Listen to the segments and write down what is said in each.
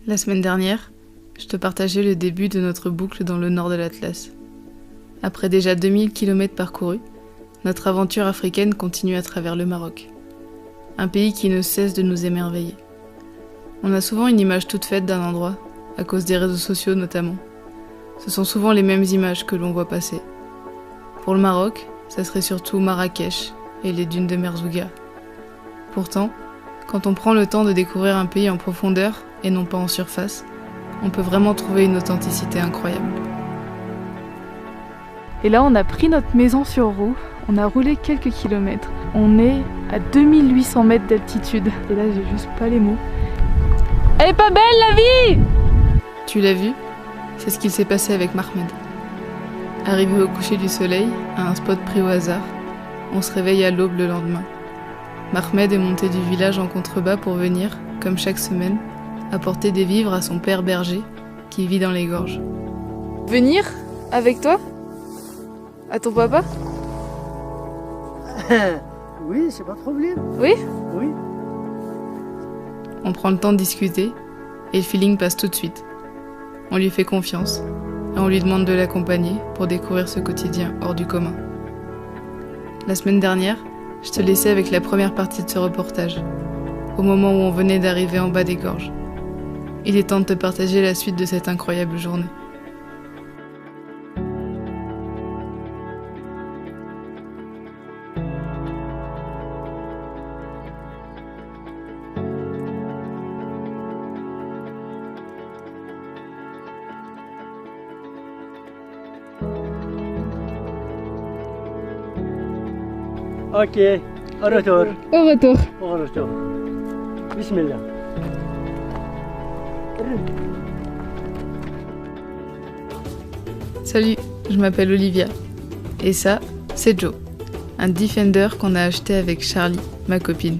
La semaine dernière, je te partageais le début de notre boucle dans le nord de l'Atlas. Après déjà 2000 km parcourus, notre aventure africaine continue à travers le Maroc. Un pays qui ne cesse de nous émerveiller. On a souvent une image toute faite d'un endroit, à cause des réseaux sociaux notamment. Ce sont souvent les mêmes images que l'on voit passer. Pour le Maroc, ça serait surtout Marrakech et les dunes de Merzouga. Pourtant, quand on prend le temps de découvrir un pays en profondeur et non pas en surface, on peut vraiment trouver une authenticité incroyable. Et là, on a pris notre maison sur roue, on a roulé quelques kilomètres. On est à 2800 mètres d'altitude. Et là, j'ai juste pas les mots. Elle est pas belle la vie! Tu l'as vu? C'est ce qu'il s'est passé avec Mahmed. Arrivé au coucher du soleil, à un spot pris au hasard, on se réveille à l'aube le lendemain. Mahmed est monté du village en contrebas pour venir, comme chaque semaine, apporter des vivres à son père berger, qui vit dans les gorges. Venir avec toi? À ton papa? Oui, c'est pas de problème. Oui? Oui. On prend le temps de discuter, et le feeling passe tout de suite. On lui fait confiance, et on lui demande de l'accompagner pour découvrir ce quotidien hors du commun. La semaine dernière, je te laissais avec la première partie de ce reportage, au moment où on venait d'arriver en bas des gorges. Il est temps de te partager la suite de cette incroyable journée. Ok, au retour. Au retour. Au retour. Bismillah. Salut, je m'appelle Olivia. Et ça, c'est Joe, un Defender qu'on a acheté avec Charlie, ma copine.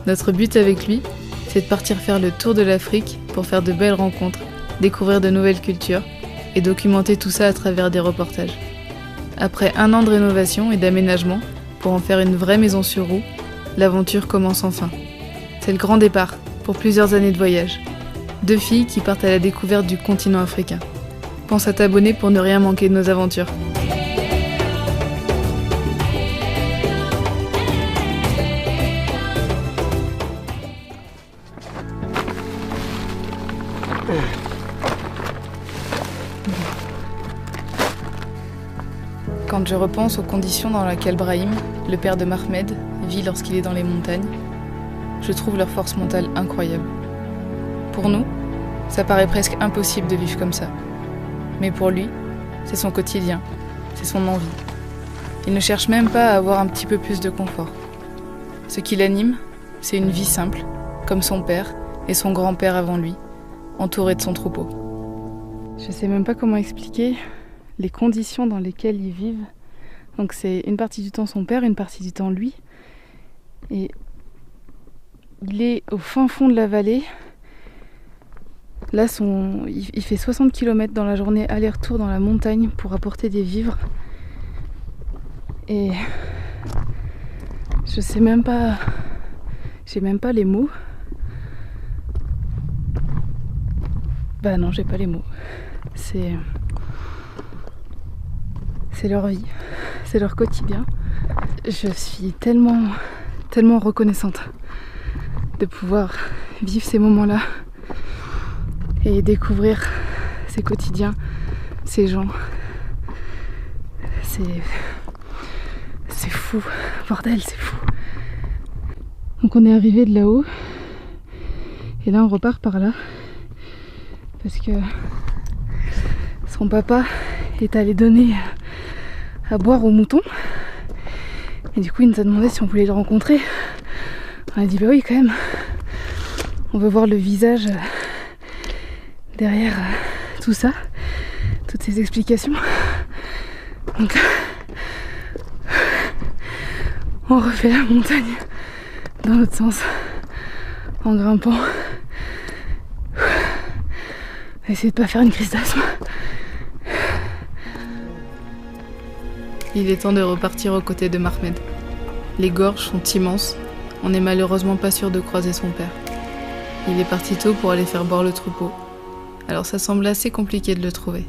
Notre but avec lui, c'est de partir faire le tour de l'Afrique pour faire de belles rencontres, découvrir de nouvelles cultures et documenter tout ça à travers des reportages. Après 1 an de rénovation et d'aménagement, pour en faire une vraie maison sur roue, l'aventure commence enfin. C'est le grand départ, pour plusieurs années de voyage. 2 filles qui partent à la découverte du continent africain. Pense à t'abonner pour ne rien manquer de nos aventures. Quand je repense aux conditions dans lesquelles Brahim, le père de Mahmed, vit lorsqu'il est dans les montagnes, je trouve leur force mentale incroyable. Pour nous, ça paraît presque impossible de vivre comme ça. Mais pour lui, c'est son quotidien, c'est son envie. Il ne cherche même pas à avoir un petit peu plus de confort. Ce qui l'anime, c'est une vie simple, comme son père et son grand-père avant lui, entouré de son troupeau. Je sais même pas comment expliquer les conditions dans lesquelles ils vivent. Donc c'est une partie du temps son père, une partie du temps lui. Et il est au fin fond de la vallée. Là, il fait 60 km dans la journée, aller-retour dans la montagne pour apporter des vivres. Et je sais même pas... J'ai même pas les mots. Bah non, j'ai pas les mots. C'est leur vie, c'est leur quotidien. Je suis tellement reconnaissante de pouvoir vivre ces moments-là et découvrir ces quotidiens, ces gens. C'est fou, bordel, c'est fou. Donc on est arrivé de là-haut et là on repart par là parce que son papa est allé donner à boire aux moutons et du coup il nous a demandé si on voulait le rencontrer. On a dit bah oui quand même, on veut voir le visage derrière tout ça, toutes ces explications. Donc on refait la montagne dans l'autre sens en grimpant. On va essayer de pas faire une crise d'asthme. Il est temps de repartir aux côtés de Mahmed. Les gorges sont immenses, on n'est malheureusement pas sûr de croiser son père. Il est parti tôt pour aller faire boire le troupeau. Alors ça semble assez compliqué de le trouver.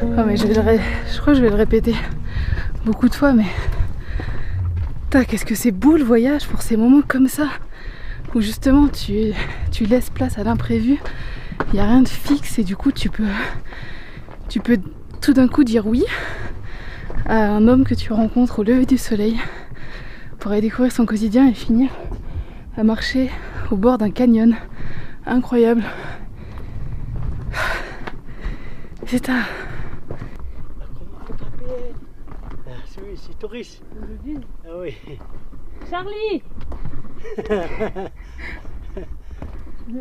Oh mais je crois que je vais le répéter beaucoup de fois, mais qu'est-ce que c'est beau le voyage pour ces moments comme ça où justement tu laisses place à l'imprévu, il n'y a rien de fixe et du coup tu peux tout d'un coup dire oui à un homme que tu rencontres au lever du soleil pour aller découvrir son quotidien et finir à marcher au bord d'un canyon incroyable. C'est un... C'est touriste. Ah oui. Charlie.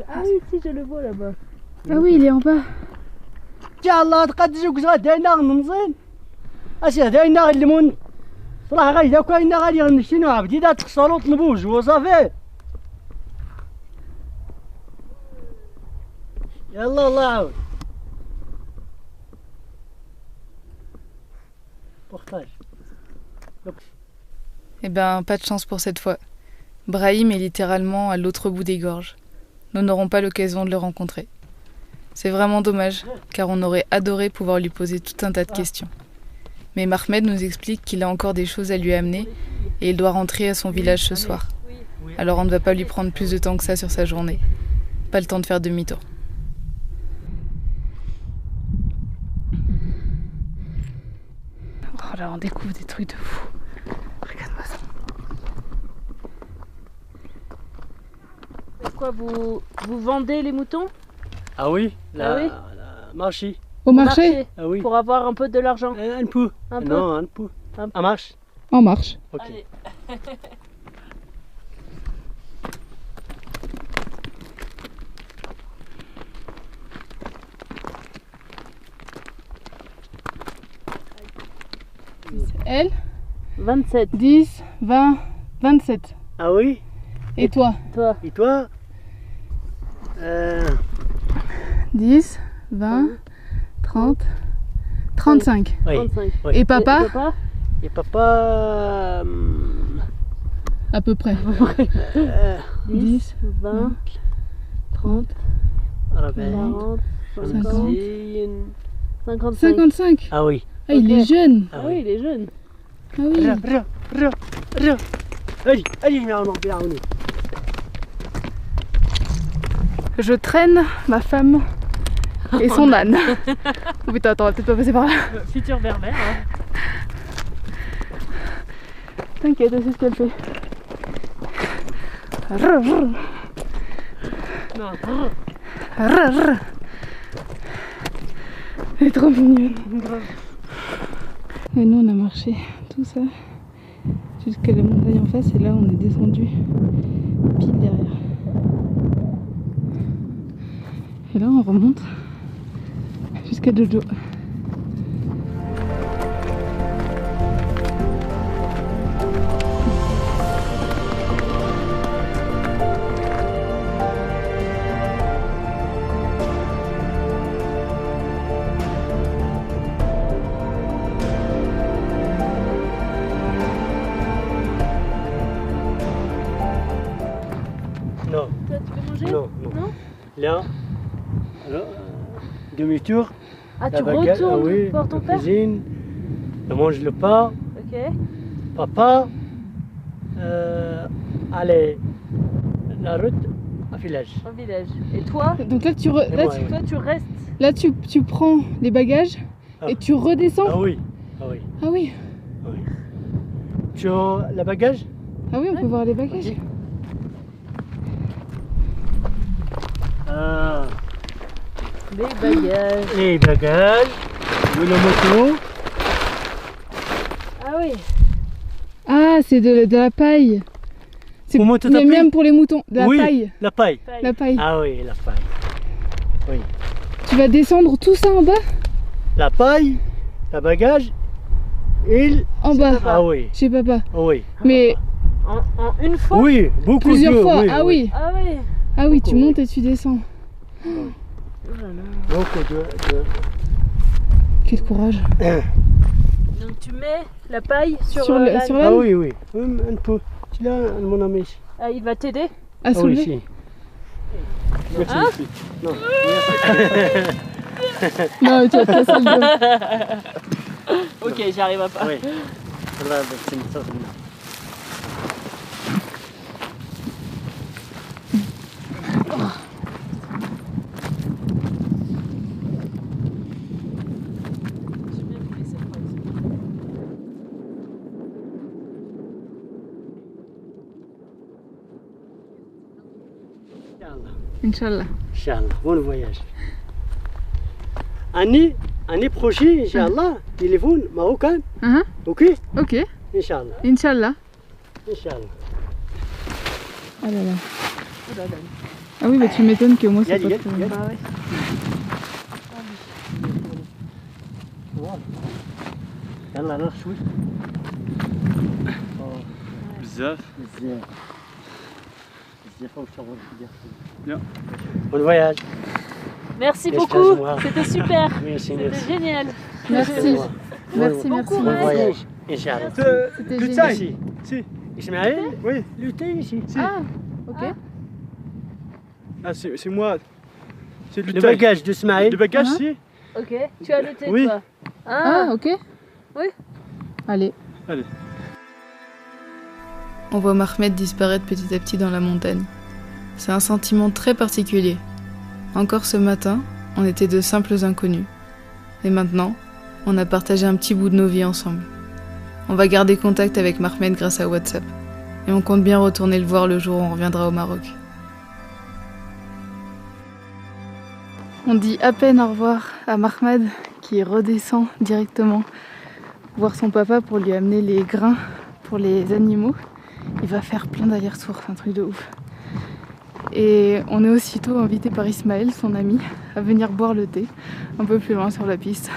Ah oui, si, je le vois là-bas. Ah oui, il est en bas. يلا تقدسوا غدانا نمزين اسي هداينا الليمون صراحه غايدا كاينه غادي غنشتينو عبدي دا تخسروا طلبوج وصافي يلا الله يعاود بورتاج. Eh ben, pas de chance pour cette fois. Brahim est littéralement à l'autre bout des gorges. Nous n'aurons pas l'occasion de le rencontrer. C'est vraiment dommage, car on aurait adoré pouvoir lui poser tout un tas de questions. Mais Mahmed nous explique qu'il a encore des choses à lui amener et il doit rentrer à son village ce soir. Alors on ne va pas lui prendre plus de temps que ça sur sa journée. Pas le temps de faire demi-tour. Oh là, on découvre des trucs de fou. Regarde-moi ça. Pourquoi vous vendez les moutons Ah oui, Ah oui la marché. Au marché? Ah oui. Pour avoir un peu de l'argent. Un peu. Un peu. Non, un peu. Un peu. En marche. En marche. Ok. Allez. Elle 27. 10, 20, 27. Ah oui. Et toi? Toi. Et toi 10, 20, 30, 35. Oui. 35. Oui. Et papa? Et papa À peu près. 10, 20, 30, 40 40, 50 55. 55. Ah oui. Ah, il est jeune. Ah oui, il est jeune. Ah oui. را allez نعاونو بيعاونو. Je traîne ma femme et son âne. Oh putain, attends, on va peut-être pas passer par là. Futur berbère. Hein. T'inquiète, c'est ce qu'elle fait. Non. Elle est trop mignonne. Et nous on a marché tout ça jusqu'à la montagne en face et là on est descendu pile derrière. Et là on remonte jusqu'à Jojo. Non, Toi, tu veux manger? non, non. Non. Là, alors, demi-tour. Ah, la tu baguette, retournes ah oui, voir ton la père? cuisine, je mange le pain, Ok. papa, allez, la route au village. Au village. Et toi? Donc là là, tu- Toi, tu restes. là tu prends les bagages Ah. et tu redescends. Ah oui, ah oui, Ah oui. ah oui. Tu as le bagage? Ah oui, on peut voir les bagages. Ok. Ah, Les bagages. Les bagages, de la moto. Ah oui. Ah, c'est de la paille. C'est Pour monter ta mais paille même pour les moutons, de la Oui. paille. La paille. La paille. Ah oui, la paille. Oui. Tu vas descendre tout ça en bas? La paille, le bagage et En bas, Ah oui, chez papa. oui. Mais En une fois. Oui, beaucoup plusieurs de fois. Ah oui. Ah oui. Ah oui, tu Beaucoup, montes et tu descends. Oh là là. Beaucoup de... Quel courage. Donc tu mets la paille sur, Sur le- l'âne. sur Ah l'âne. oui, oui. Un peu. Tu l'as, mon ami. Ah, il va t'aider. À Ah oui, soulever. si. Merci, Hein merci. Non. Non, tu vas te casser le dos. Ok, j'y arrive pas. Oui. Voilà, c'est une sorte de- Inch'Allah. Inch'Allah, bon voyage. Année prochaine, Inch'Allah, téléphone marocain, Hein? ok? Ok, Inch'Allah, Inch'Allah. Inch'Allah. Ah là là. Ah oui, bah tu m'étonnes qu'au moins c'est Yali, pas yali, trop... yali. Ah ouais. يلا نروح شوي. بزاف. بزاف. بزاف وشغل Bien. Bon voyage. Merci Qu'est-ce beaucoup. que c'est, C'était super. Merci, C'était merci. génial. Merci. Merci, Bon merci. Bon voyage. Inch'Allah. C'était Le génial. taille. Si. Ismaël, Oui. luttez ici. Si. Ah, ok. Ah, c'est moi. C'est le Le taille. bagage d'Ismaël. Le bagage, Hein? si. Ok. Tu as le thé, Oui. toi. Ah, ok. Oui. Allez. Allez. On voit Mahmed disparaître petit à petit dans la montagne. C'est un sentiment très particulier. Encore ce matin, on était de simples inconnus. Et maintenant, on a partagé un petit bout de nos vies ensemble. On va garder contact avec Mahmed grâce à WhatsApp. Et on compte bien retourner le voir le jour où on reviendra au Maroc. On dit à peine au revoir à Mahmed qui redescend directement voir son papa pour lui amener les grains pour les animaux. Il va faire plein d'allers-retours, c'est un truc de ouf. Et on est aussitôt invité par Ismaël, son ami, à venir boire le thé un peu plus loin sur la piste.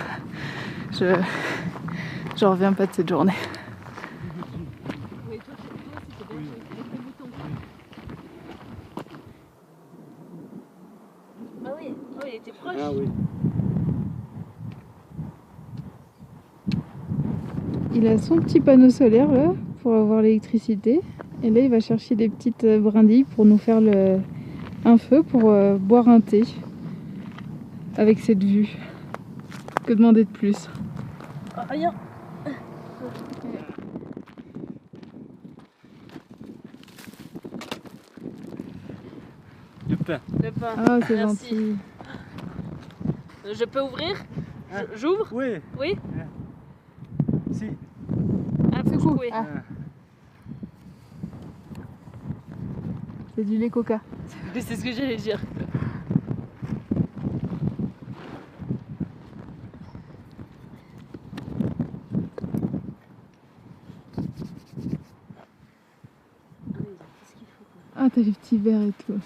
J'en reviens pas de cette journée. Ah oui. Oh, il était proche. Ah oui. Il a son petit panneau solaire là pour avoir l'électricité. Et là il va chercher des petites brindilles pour nous faire un feu pour boire un thé avec cette vue. Que demander de plus? Ah, rien. Le pain. Le pain. Ah c'est Merci. gentil. Je peux ouvrir? J'ouvre? Oui. Oui. Si. Ah, faut secouer. Ah. C'est du lait coca. C'est ce que j'allais dire. Ah t'as les petits verres et tout.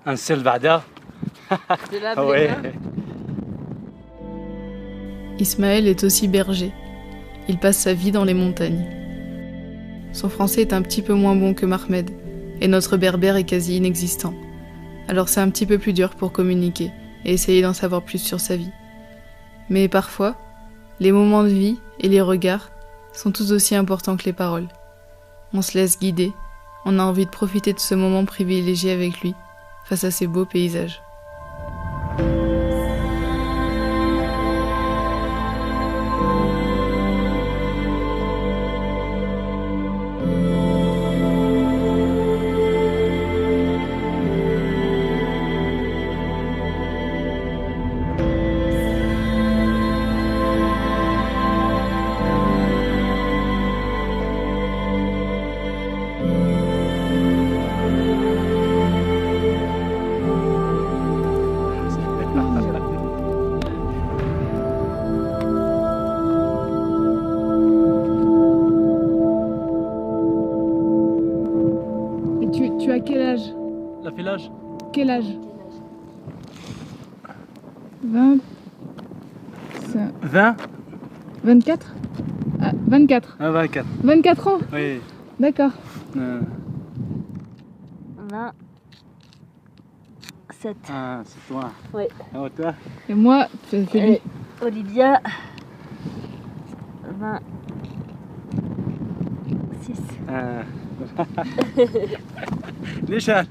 Un Selvada. De la Ah ouais. Ismaël est aussi berger. Il passe sa vie dans les montagnes. Son français est un petit peu moins bon que Mahmed, et notre berbère est quasi inexistant. Alors c'est un petit peu plus dur pour communiquer et essayer d'en savoir plus sur sa vie. Mais parfois, les moments de vie et les regards sont tout aussi importants que les paroles. On se laisse guider, on a envie de profiter de ce moment privilégié avec lui, face à ces beaux paysages. Tu as quel âge? La village. Quel âge? 20... 20. 24? Ah, 24. Ah, 24. 24 ans? Oui. D'accord. 27. Ah, c'est toi. Oui. Ah, toi. Et moi, fais lui. Et Olivia. 26. Ah. نيشان.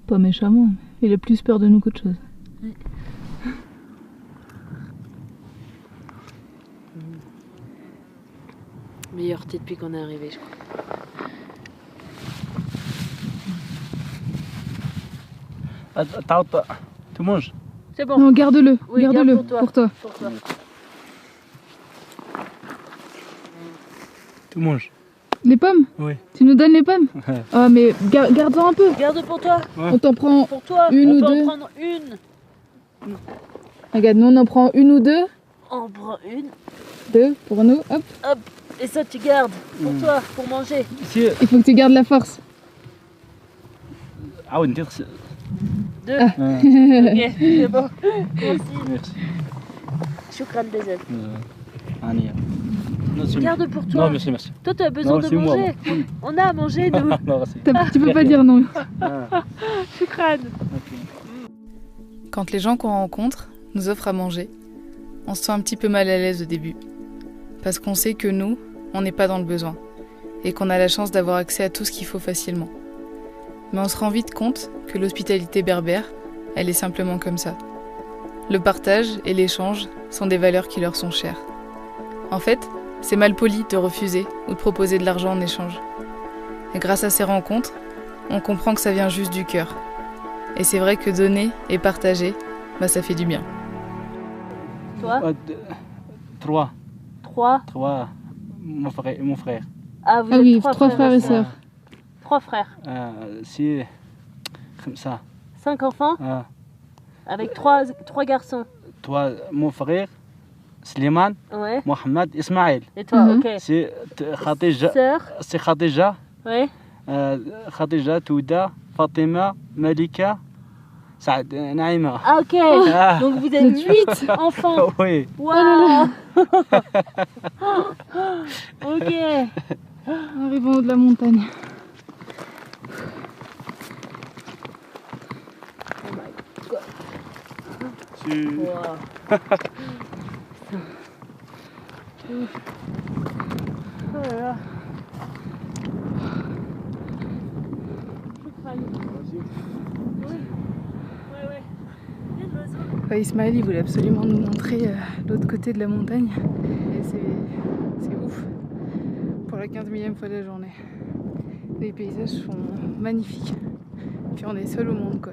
Pas méchamment, mais il a plus peur de nous qu'autre chose. Meilleur thé depuis qu'on est arrivé, je crois. Tu manges? C'est bon. Non, garde-le, Oui, garde-le garde pour toi. Pour toi. Tu manges? Les pommes? Oui. Tu nous donnes les pommes? Ah, mais garde-en un peu. Garde pour toi. On t'en prend Pour toi. Une on ou peut deux. en prendre une. Regarde, nous on en prend une ou deux. On prend une. Deux pour nous. Hop. Hop. Et ça, tu gardes pour toi, pour manger. Si. Il faut que tu gardes la force. Ah oui, dire. Deux. Ok, c'est bon. Merci. Merci. Choukran Bezel. Ania. Garde pour toi. Non, merci, merci. Toi, tu as besoin Non, de c'est moi, manger. On a à manger, nous. Non, merci. Tu peux pas dire non. Ah, Choukran. ok. Quand les gens qu'on rencontre nous offrent à manger, on se sent un petit peu mal à l'aise au début. Parce qu'on sait que nous, on n'est pas dans le besoin. Et qu'on a la chance d'avoir accès à tout ce qu'il faut facilement. Mais on se rend vite compte que l'hospitalité berbère, elle est simplement comme ça. Le partage et l'échange sont des valeurs qui leur sont chères. En fait, c'est mal poli de refuser ou de proposer de l'argent en échange. Et grâce à ces rencontres, on comprend que ça vient juste du cœur. Et c'est vrai que donner et partager, ça fait du bien. Toi, 3. 3. 3. Mon frère. Ah, vous Ah êtes oui, 3 trois frères et sœurs. 3 frères. Si. Comme ça. 5 enfants avec 3 garçons. Toi, mon frère, Slimane, Ouais. Mohamed, Ismaël. Et toi, Mhm. ok. C'est Khadija. Sœur. C'est Khadija. Ouais. Khadija, Touda, Fatima, Malika, Saad, Naïma. Ah, ok. Ah. Donc vous êtes 8 enfants. Oui. Waouh. Ok. Arrivons au haut de la montagne. Wow. Oh là là. Ismaël, il voulait absolument nous montrer l'autre côté de la montagne. Et c'est ouf. Pour la 15 000e fois de la journée. Les paysages sont magnifiques. Puis on est seul au monde, quoi.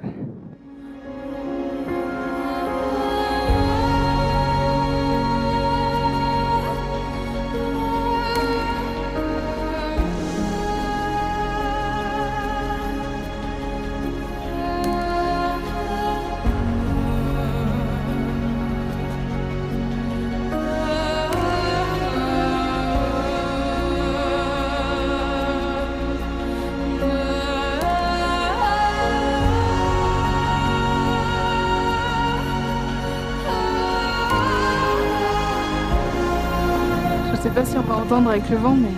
Je sais pas si on va entendre avec le vent, mais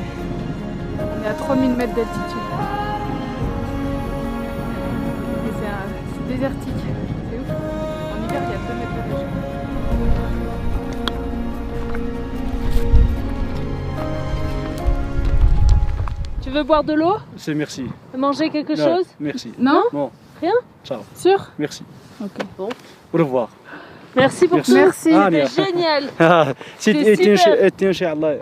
on est à 3000 mètres d'altitude. Et c'est désertique, c'est ouf. En hiver, il y a 2 mètres de neige. Tu veux boire de l'eau? C'est merci. Manger quelque Non, chose? Merci. Non? Bon. Rien? Ciao. Sûr? Merci. Ok. Au revoir. Merci pour Merci. tout. Merci. Ania. C'était génial. C'est super. Inch'Allah.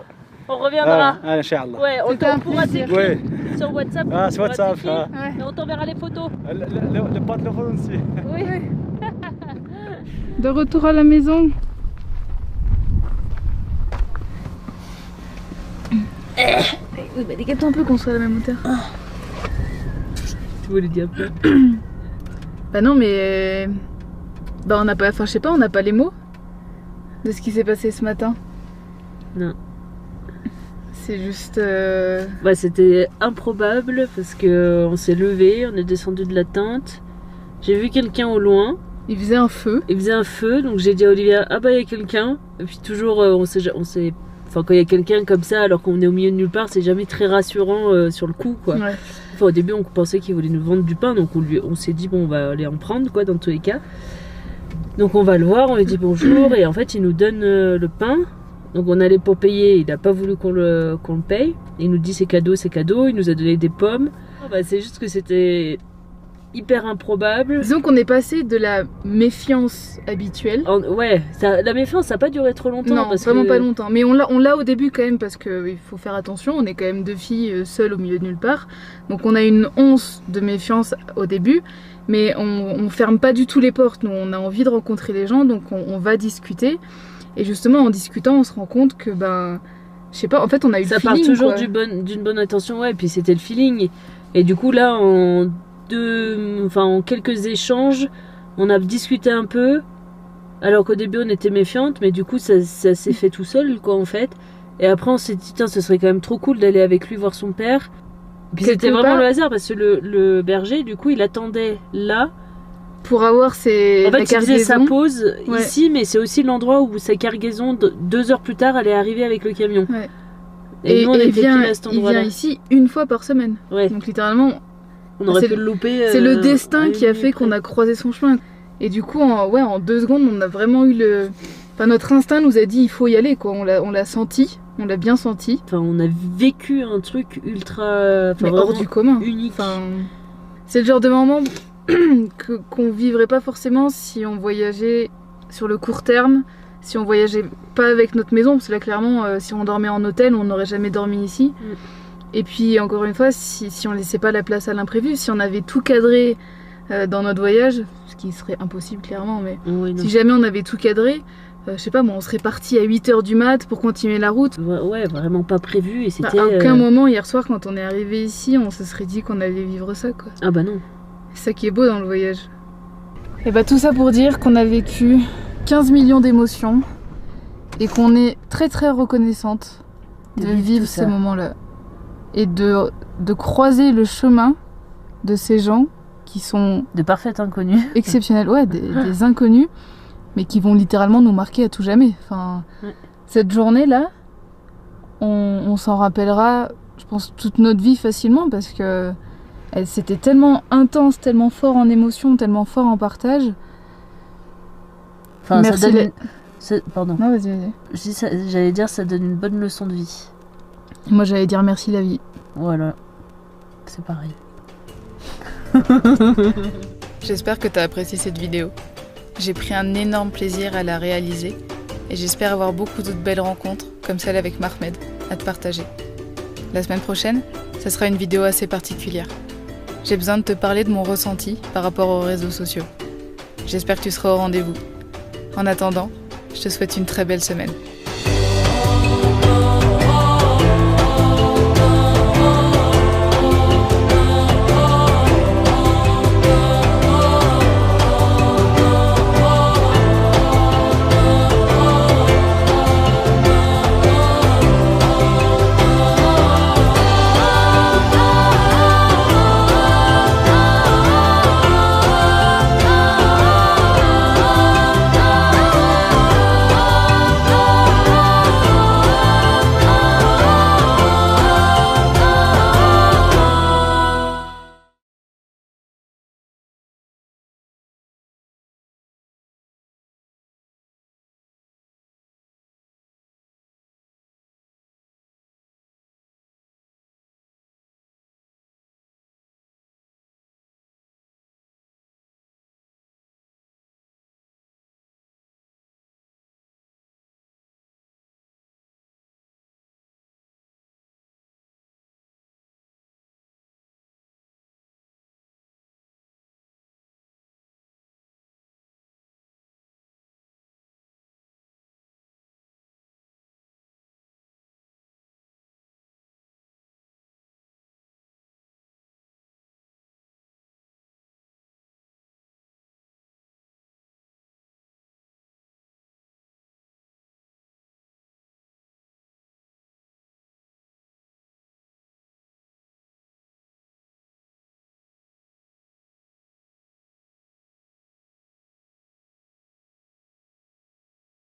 On reviendra. Inch'Allah. Ouais, C'était un on pourra plaisir. t'écrire Oui. sur WhatsApp. Ah, on sur pourra WhatsApp. t'écrire. Ouais. Et on t'enverra les photos. Le téléphone aussi. Oui. De retour à la maison. Oui, bah décale-toi un peu qu'on soit à la même hauteur. Tu voulais dire quoi? Bah non, mais. Bah on n'a pas. Enfin, je sais pas, on n'a pas les mots de ce qui s'est passé ce matin. Non. C'est juste. Bah, c'était improbable parce que on s'est levé, on est descendu de la tente. J'ai vu quelqu'un au loin. Il faisait un feu. Il faisait un feu, donc j'ai dit à Olivia, ah bah il y a quelqu'un. Et puis toujours, on s'est, enfin quand il y a quelqu'un comme ça, alors qu'on est au milieu de nulle part, c'est jamais très rassurant sur le coup, quoi. Ouais. Enfin, au début, on pensait qu'il voulait nous vendre du pain, donc on s'est dit bon, on va aller en prendre, quoi, dans tous les cas. Donc on va le voir, on lui dit bonjour, et en fait il nous donne le pain. Donc on allait pour payer, il n'a pas voulu qu'on le paye. Il nous dit c'est cadeau, il nous a donné des pommes. Bah, c'est juste que c'était hyper improbable. Disons qu'on est passé de la méfiance habituelle. Ouais, la méfiance ça n'a pas duré trop longtemps. Non, parce vraiment que... pas longtemps. Mais on l'a au début quand même parce qu'il faut faire attention. On est quand même deux filles seules au milieu de nulle part. Donc on a une once de méfiance au début. Mais on ferme pas du tout les portes. Nous, on a envie de rencontrer les gens, donc on va discuter. Et justement, en discutant, on se rend compte que, ben, je sais pas, en fait, on a eu ça le feeling. Ça part toujours quoi. d'une bonne intention, ouais, et puis c'était le feeling. Et du coup, là, en quelques échanges, on a discuté un peu, alors qu'au début, on était méfiante, mais du coup, ça s'est fait tout seul, quoi, en fait. Et après, on s'est dit, tiens, ce serait quand même trop cool d'aller avec lui voir son père. Puis c'était vraiment le hasard, parce que le berger, du coup, il attendait là. Pour avoir ses. En fait, il faisait sa pause ouais. Ici, mais c'est aussi l'endroit où sa cargaison, 2 heures plus tard, elle est arrivée avec le camion. Ouais. Et nous, on était pris à cet endroit-là. Il vient ici une fois par semaine. Ouais. Donc littéralement, on aurait pu le louper. C'est le destin qui a fait qu'on a croisé son chemin. Et du coup, en 2 secondes, on a vraiment eu le. Enfin, notre instinct nous a dit il faut y aller, quoi. On l'a senti, on l'a bien senti. Enfin, on a vécu un truc ultra. Mais hors du commun. Unique. Enfin, c'est le genre de moment qu'on vivrait pas forcément si on voyageait sur le court terme, si on voyageait pas avec notre maison, parce que là clairement si on dormait en hôtel on n'aurait jamais dormi ici. Et puis encore une fois si on laissait pas la place à l'imprévu, si on avait tout cadré dans notre voyage, ce qui serait impossible clairement, mais si jamais on avait tout cadré, je sais pas, bon, on serait parti à 8h du mat pour continuer la route. Ouais, vraiment pas prévu. Et c'était. À aucun moment hier soir quand on est arrivé ici on se serait dit qu'on allait vivre ça, quoi. Ah bah non. C'est ça qui est beau dans le voyage. Et bah tout ça pour dire qu'on a vécu 15 millions d'émotions et qu'on est très très reconnaissante de vivre ces moments-là. Et de croiser le chemin de ces gens qui sont... De parfaits inconnus. Exceptionnels, ouais, des inconnus, mais qui vont littéralement nous marquer à tout jamais. Enfin, cette journée-là, on s'en rappellera, je pense, toute notre vie facilement parce que... C'était tellement intense, tellement fort en émotion, tellement fort en partage. Enfin, merci. Pardon. Non, vas-y. J'allais dire, ça donne une bonne leçon de vie. Moi, j'allais dire merci la vie. Voilà. C'est pareil. J'espère que tu as apprécié cette vidéo. J'ai pris un énorme plaisir à la réaliser et j'espère avoir beaucoup d'autres belles rencontres comme celle avec Mahmed à te partager. La semaine prochaine, ça sera une vidéo assez particulière. J'ai besoin de te parler de mon ressenti par rapport aux réseaux sociaux. J'espère que tu seras au rendez-vous. En attendant, je te souhaite une très belle semaine.